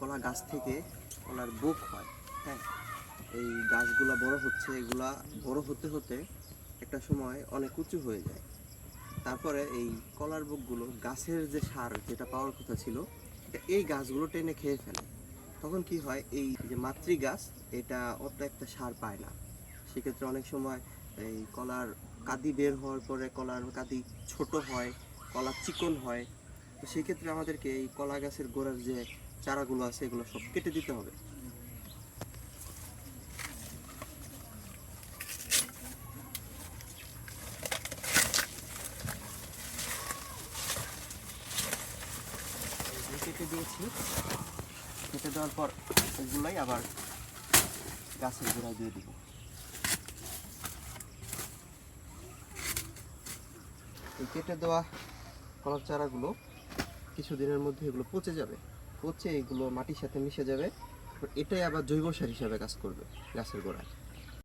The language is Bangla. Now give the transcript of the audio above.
কলা গাছ থেকে কলার বুক হয়। হ্যাঁ, এই গাছগুলা বড় হচ্ছে, এগুলা বড় হতে হতে একটা সময় অনেক উঁচু হয়ে যায়। তারপরে এই কলার বুকগুলো গাছের যে সার যেটা পাওয়ার কথা ছিল, এই গাছগুলো টেনে খেয়ে ফেলে। তখন কি হয়, এই যে মাতৃ গাছ এটা অত একটা সার পায় না। সেক্ষেত্রে অনেক সময় এই কলার কাঁদি বের হওয়ার পরে কলার কাঁদি ছোট হয়, কলা চিকন হয়। তো সেক্ষেত্রে আমাদেরকে এই কলা গাছের গোড়ার যে চারাগুলো আছে এগুলো সব কেটে দিতে হবে। কেটে দিয়েছি। কেটে দেওয়ার পর এগুলোই আবার গাছের গোড়ায় দিয়ে দিব। এই কেটে দেওয়া কলার চারাগুলো কিছুদিনের মধ্যে এগুলো পচে যাবে। পচে এগুলো মাটির সাথে মিশে যাবে। এটাই আবার জৈব সার হিসাবে কাজ করবে গাছের গোড়ায়।